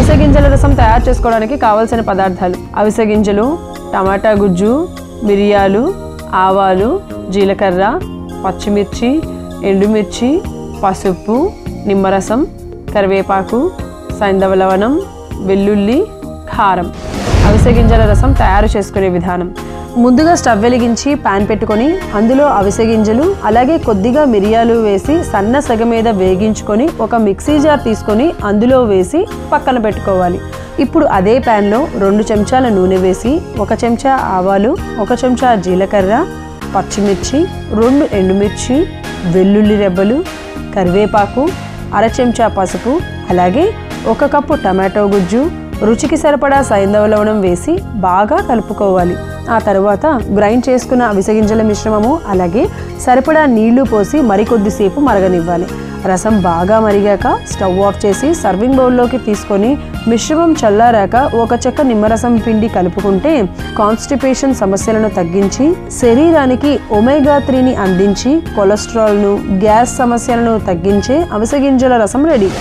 అవిసె గింజల రసం తయారు చేసుకోవడానికి కావలసిన పదార్థాలు: అవిసె గింజలు, టమాటా గుజ్జు, మిరియాలు, ఆవాలు, జీలకర్ర, పచ్చిమిర్చి, ఎండుమిర్చి, పసుపు, నిమ్మరసం, కరివేపాకు, సైంధవ లవణం, వెల్లుల్లి, కారం. అవిసె గింజల రసం తయారు చేసుకునే విధానం: ముందుగా స్టవ్ వెలిగించి పాన్ పెట్టుకొని అందులో అవిసె గింజలు అలాగే కొద్దిగా మిరియాలు వేసి సన్న సెగ మీద వేగించుకొని ఒక మిక్సీ జార్ తీసుకొని అందులో వేసి పక్కన పెట్టుకోవాలి. ఇప్పుడు అదే ప్యాన్లో 2 చెంచాల నూనె వేసి 1 చెంచా ఆవాలు, 1 చెంచా జీలకర్ర, పచ్చిమిర్చి, 2 ఎండుమిర్చి, వెల్లుల్లి రెబ్బలు, కరివేపాకు, 1/2 చెంచా పసుపు అలాగే 1 కప్పు టమాటో గుజ్జు, రుచికి సరిపడా సైంధవ లవణం వేసి బాగా కలుపుకోవాలి. ఆ తర్వాత గ్రైండ్ చేసుకున్న అవిసె గింజల మిశ్రమము అలాగే సరిపడా నీళ్లు పోసి మరికొద్దిసేపు మరగనివ్వాలి. రసం బాగా మరిగాక స్టవ్ ఆఫ్ చేసి సర్వింగ్ బౌల్లోకి తీసుకొని మిశ్రమం చల్లారాక 1 చెక్క నిమ్మరసం పిండి కలుపుకుంటే కాన్స్టిపేషన్ సమస్యలను తగ్గించి శరీరానికి ఒమేగా 3ని అందించి కొలెస్ట్రాల్ను, గ్యాస్ సమస్యలను తగ్గించే అవిసె గింజల రసం రెడీ.